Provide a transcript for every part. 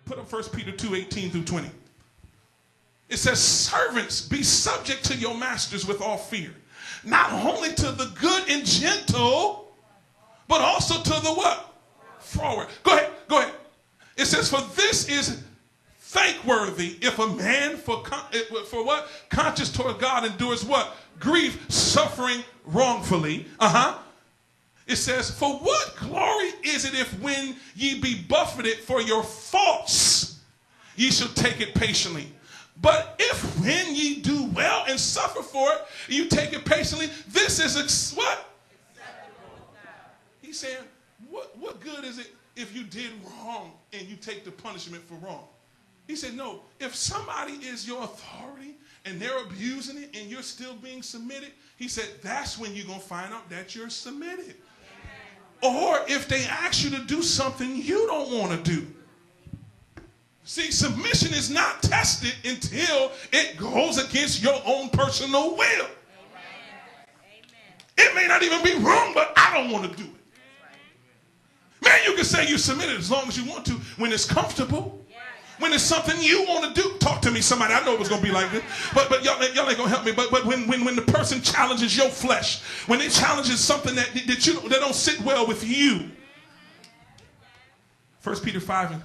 Put up 1 Peter 2:18 through 20. It says, servants, be subject to your masters with all fear, not only to the good and gentle, but also to the what? Forward. Go ahead. It says, for this is thankworthy if a man for what? Conscious toward God endures what? Grief, suffering wrongfully. It says, for what glory is it if when ye be buffeted for your faults, ye shall take it patiently? But if when ye do well and suffer for it, you take it patiently, this is what? He's saying, what good is it if you did wrong and you take the punishment for wrong? He said, no, if somebody is your authority and they're abusing it and you're still being submitted, he said, that's when you're going to find out that you're submitted. Or if they ask you to do something you don't want to do. See, submission is not tested until it goes against your own personal will. Amen. It may not even be wrong, but I don't want to do it. Man, you can say you submitted as long as you want to when it's comfortable. When it's something you want to do. Talk to me, somebody. I know it was going to be like this. But y'all ain't going to help me. But when the person challenges your flesh, when it challenges something that don't sit well with you. 1 Peter 5 and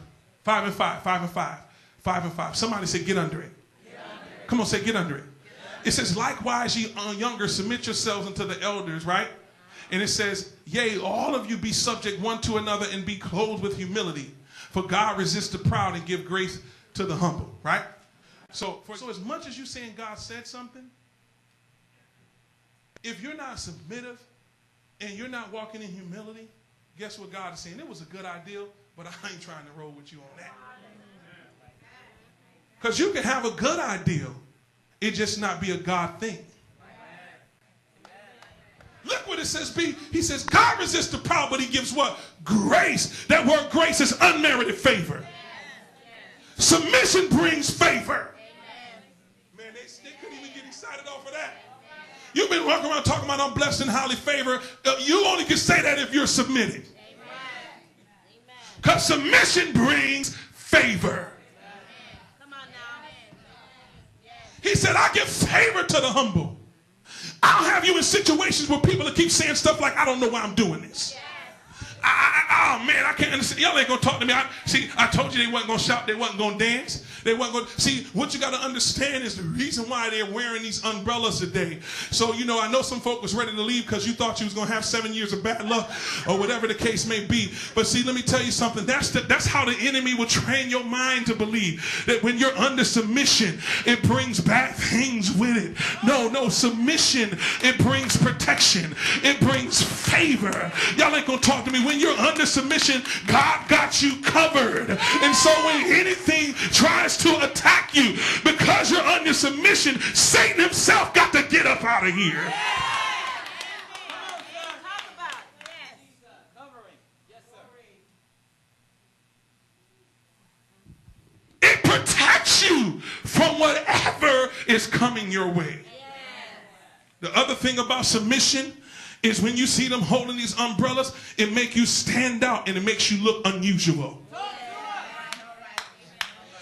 5. Somebody say, get under it. Come on, say, get under it. It says, likewise, ye younger, submit yourselves unto the elders, right? And it says, yea, all of you be subject one to another and be clothed with humility. For God resists the proud and give grace to the humble, right? So as much as you're saying God said something, if you're not submissive and you're not walking in humility, guess what God is saying? It was a good idea, but I ain't trying to roll with you on that. Because you can have a good idea, it just not be a God thing. Look what it says, he says, God resists the proud, but he gives what? Grace. That word grace is unmerited favor. Submission brings favor. Man, they couldn't even get excited off of that. You've been walking around talking about I'm blessed and highly favored. You only can say that if you're submitted. Because submission brings favor. He said, I give favor to the humble. I'll have you in situations where people will keep saying stuff like, I don't know why I'm doing this. Oh man, I can't understand. Y'all ain't gonna talk to me. I told you they wasn't gonna shout, they wasn't gonna dance. They wasn't gonna see. What you gotta understand is the reason why they're wearing these umbrellas today. So I know some folk was ready to leave because you thought you was gonna have 7 years of bad luck or whatever the case may be. But see, let me tell you something. That's how the enemy will train your mind to believe that when you're under submission, it brings bad things with it. No, submission, it brings protection. It brings favor. Y'all ain't gonna talk to me. When you're under submission, God got you covered. And so when anything tries to attack you because you're under submission, Satan himself got to get up out of here. It protects you from whatever is coming your way. The other thing about submission is when you see them holding these umbrellas, it makes you stand out and it makes you look unusual.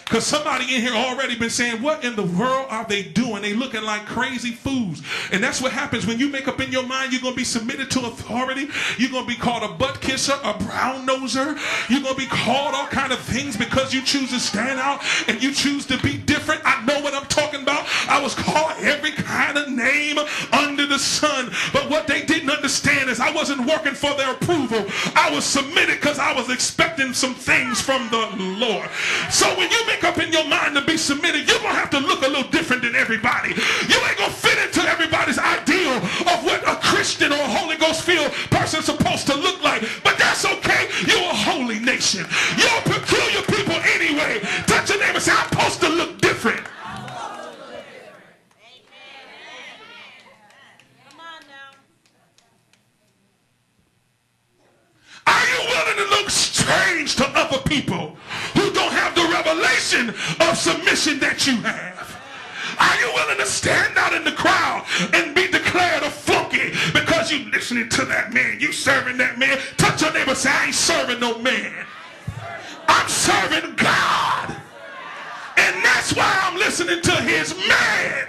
Because somebody in here already been saying, what in the world are they doing? They looking like crazy fools. And that's what happens when you make up in your mind you're going to be submitted to authority. You're going to be called a butt kisser, a brown noser. You're going to be called all kind of things because you choose to stand out and you choose to be different. I know what I'm talking about. I was called every kind of name under the sun. But what they didn't understand is I wasn't working for their approval. I was submitted because I was expecting some things from the Lord. So when you make up in your mind to be submitted, you're going to have to look a little different than everybody. You ain't going to fit into everybody's ideal of what a Christian or a Holy Ghost filled person's supposed to look like. But that's okay. You're a holy nation. You're a peculiar people anyway. Touch your neighbor and say, I'm supposed to look different. Are you willing to look strange to other people who don't have the revelation of submission that you have? Are you willing to stand out in the crowd and be declared a flunky because you listening to that man, you serving that man? Touch your neighbor and say, I ain't serving no man. I'm serving God. listening to his man.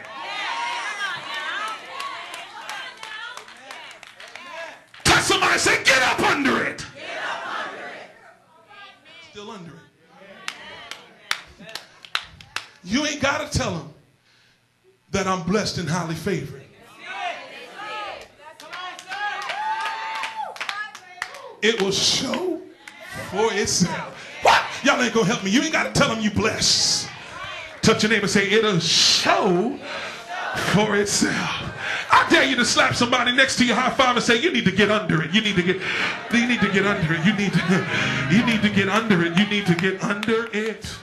Touch somebody and say, get up under it. Still under it. You ain't got to tell him that I'm blessed and highly favored. It will show for itself. What? Y'all ain't gonna help me. You ain't got to tell them you blessed. Touch your neighbor and say, it'll show for itself. I dare you to slap somebody next to you, high five, and say, you need to get under it. You need to get under it. You need to get under it. You need to get under it.